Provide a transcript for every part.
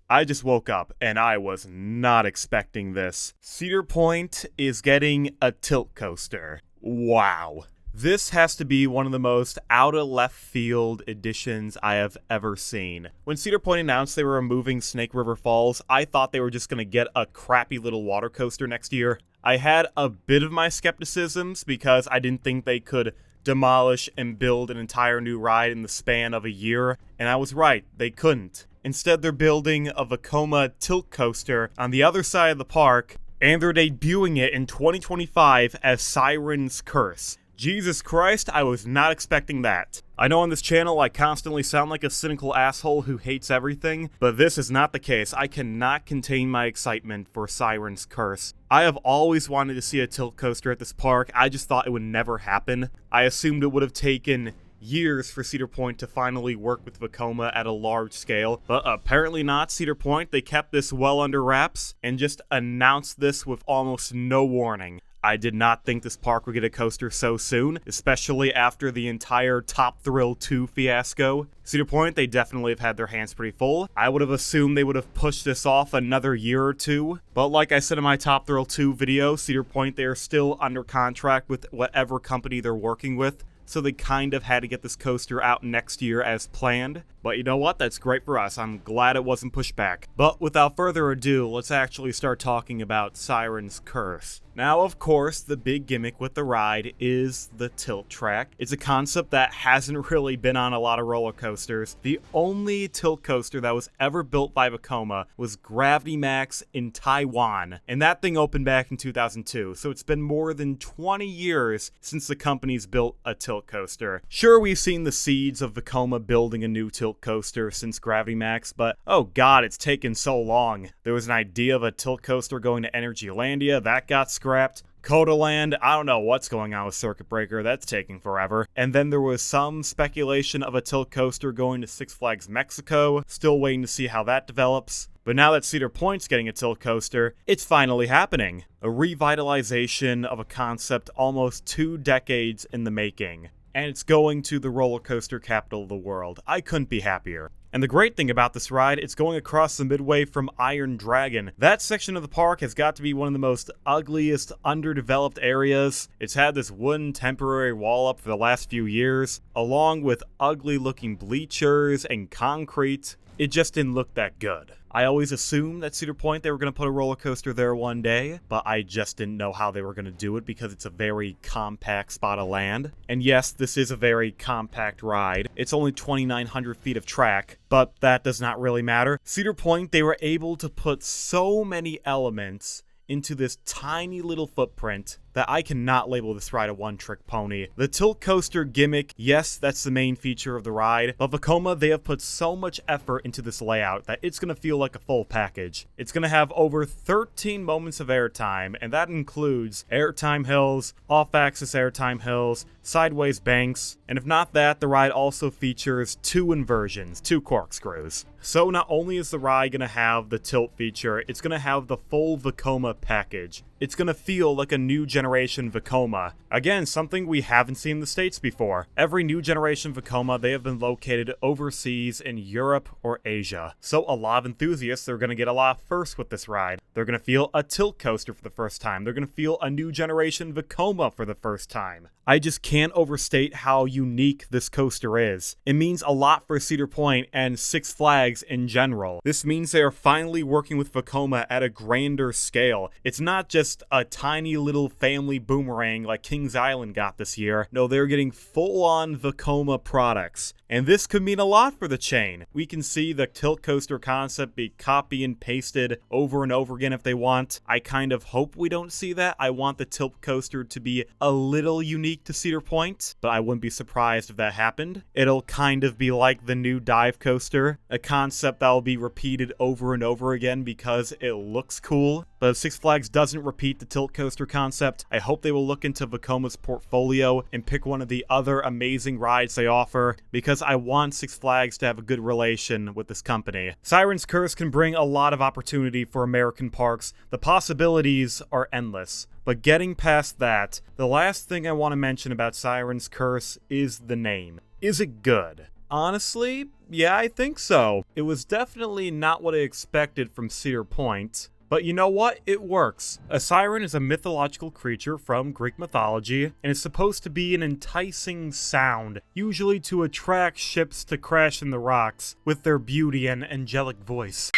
I just woke up and I was not expecting this. Cedar Point is getting a tilt coaster. Wow. This has to be one of the most out-of-left-field additions I have ever seen. When Cedar Point announced they were removing Snake River Falls, I thought they were just going to get a crappy little water coaster next year. I had a bit of my skepticisms because I didn't think they could demolish and build an entire new ride in the span of a year, and I was right, they couldn't. Instead, they're building a Vekoma Tilt coaster on the other side of the park, and they're debuting it in 2025 as Siren's Curse. Jesus Christ, I was not expecting that. I know on this channel I constantly sound like a cynical asshole who hates everything, but this is not the case. I cannot contain my excitement for Siren's Curse. I have always wanted to see a tilt coaster at this park. I just thought it would never happen. I assumed it would have taken years for Cedar Point to finally work with Vekoma at a large scale, but apparently not. Cedar Point, they kept this well under wraps and just announced this with almost no warning. I did not think this park would get a coaster so soon, especially after the entire Top Thrill 2 fiasco. Cedar Point, they definitely have had their hands pretty full. I would have assumed they would have pushed this off another year or two, but like I said in my Top Thrill 2 video, Cedar Point, they are still under contract with whatever company they're working with, so they kind of had to get this coaster out next year as planned. But you know what? That's great for us. I'm glad it wasn't pushed back. But without further ado, let's actually start talking about Siren's Curse. Now, of course, the big gimmick with the ride is the tilt track. It's a concept that hasn't really been on a lot of roller coasters. The only tilt coaster that was ever built by Vekoma was Gravity Max in Taiwan, and that thing opened back in 2002, so it's been more than 20 years since the company's built a tilt coaster. Sure, we've seen the seeds of Vekoma building a new tilt coaster since Gravity Max, but oh god, it's taken so long. There was an idea of a tilt coaster going to Energylandia, that got scrapped. Codaland, I don't know what's going on with Circuit Breaker, that's taking forever. And then there was some speculation of a tilt coaster going to Six Flags Mexico, still waiting to see how that develops. But now that Cedar Point's getting a tilt coaster, it's finally happening. A revitalization of a concept almost 2 decades in the making. And it's going to the roller coaster capital of the world. I couldn't be happier. And the great thing about this ride, it's going across the midway from Iron Dragon. That section of the park has got to be one of the most ugliest, underdeveloped areas. It's had this wooden temporary wall up for the last few years, along with ugly looking bleachers and concrete. It just didn't look that good. I always assumed at Cedar Point they were going to put a roller coaster there one day, but I just didn't know how they were going to do it because it's a very compact spot of land. And yes, this is a very compact ride. It's only 2,900 feet of track, but that does not really matter. Cedar Point, they were able to put so many elements into this tiny little footprint that I cannot label this ride a one-trick pony. The tilt coaster gimmick, yes, that's the main feature of the ride, but Vekoma, they have put so much effort into this layout that it's going to feel like a full package. It's going to have over 13 moments of airtime, and that includes airtime hills, off-axis airtime hills, sideways banks, and if not that, the ride also features 2 inversions, 2 corkscrews. So not only is the ride going to have the tilt feature, it's going to have the full Vekoma package. It's going to feel like a new generation Vekoma. Again, something we haven't seen in the States before. Every new generation Vekoma, they have been located overseas in Europe or Asia. So a lot of enthusiasts are going to get a lot first with this ride. They're going to feel a tilt coaster for the first time. They're going to feel a new generation Vekoma for the first time. I just can't overstate how unique this coaster is. It means a lot for Cedar Point and Six Flags in general. This means they are finally working with Vekoma at a grander scale. It's not just a tiny little family boomerang like Kings Island got this year. No, they're getting full-on Vekoma products. And this could mean a lot for the chain. We can see the tilt coaster concept be copy and pasted over and over again if they want. I kind of hope we don't see that. I want the tilt coaster to be a little unique to Cedar Point, but I wouldn't be surprised if that happened. It'll kind of be like the new dive coaster, a concept that will be repeated over and over again because it looks cool. But if Six Flags doesn't repeat the tilt coaster concept, I hope they will look into Vekoma's portfolio and pick one of the other amazing rides they offer, because I want Six Flags to have a good relation with this company. Siren's Curse can bring a lot of opportunity for American parks. The possibilities are endless. But getting past that, the last thing I want to mention about Siren's Curse is the name. Is it good? Honestly, yeah, I think so. It was definitely not what I expected from Cedar Point. But you know what? It works. A siren is a mythological creature from Greek mythology, and it's supposed to be an enticing sound, usually to attract ships to crash in the rocks with their beauty and angelic voice.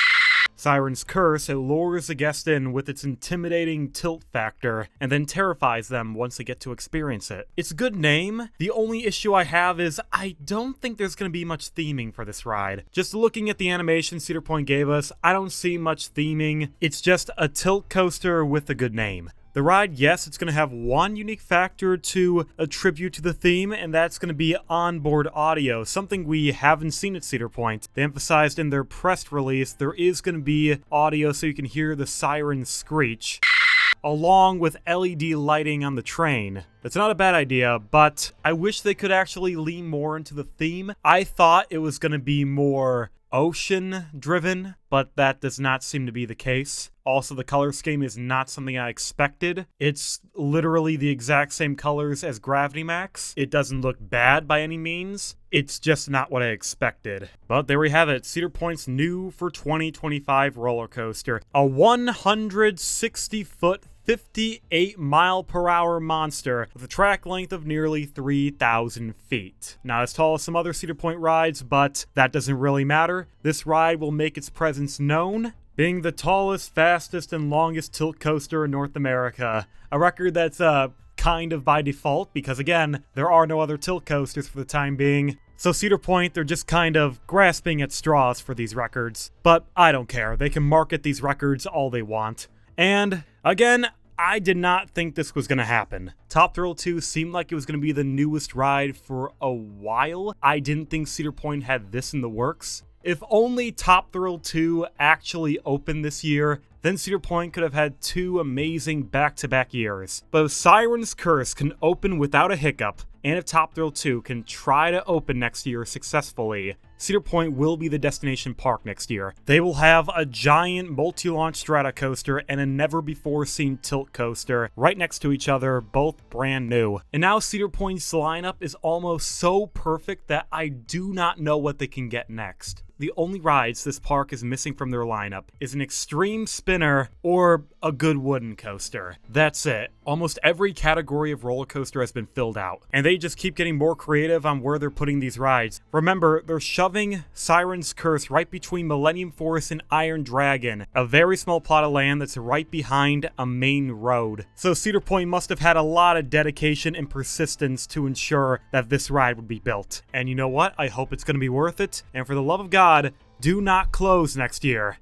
Siren's curse, it lures a guest in with its intimidating tilt factor, and then terrifies them once they get to experience it. It's a good name. The only issue I have is I don't think there's going to be much theming for this ride. Just looking at the animation Cedar Point gave us, I don't see much theming. It's just a tilt coaster with a good name. The ride, yes, it's going to have one unique factor to attribute to the theme, and that's going to be onboard audio, something we haven't seen at Cedar Point. They emphasized in their press release there is going to be audio so you can hear the siren screech, along with LED lighting on the train. That's not a bad idea, but I wish they could actually lean more into the theme. I thought it was going to be more ocean-driven, but that does not seem to be the case. Also, the color scheme is not something I expected. It's literally the exact same colors as Gravity Max. It doesn't look bad by any means. It's just not what I expected. But there we have it, Cedar Point's new for 2025 roller coaster. A 160-foot 58-mile-per-hour monster with a track length of nearly 3,000 feet. Not as tall as some other Cedar Point rides, but that doesn't really matter. This ride will make its presence known, being the tallest, fastest, and longest tilt coaster in North America. A record that's kind of by default, because again, there are no other tilt coasters for the time being. So Cedar Point, they're just kind of grasping at straws for these records. But I don't care, they can market these records all they want. And again, I did not think this was going to happen. Top Thrill 2 seemed like it was going to be the newest ride for a while. I didn't think Cedar Point had this in the works. If only Top Thrill 2 actually opened this year, then Cedar Point could have had 2 amazing back-to-back years. But if Siren's Curse can open without a hiccup, and if Top Thrill 2 can try to open next year successfully, Cedar Point will be the destination park next year. They will have a giant multi-launch strata coaster and a never-before-seen tilt coaster right next to each other, both brand new. And now Cedar Point's lineup is almost so perfect that I do not know what they can get next. The only rides this park is missing from their lineup is an extreme spinner or a good wooden coaster. That's it. Almost every category of roller coaster has been filled out, and they just keep getting more creative on where they're putting these rides. Remember, they're shoving Siren's Curse right between Millennium Force and Iron Dragon, a very small plot of land that's right behind a main road. So Cedar Point must have had a lot of dedication and persistence to ensure that this ride would be built. And you know what? I hope it's going to be worth it, and for the love of God, do not close next year.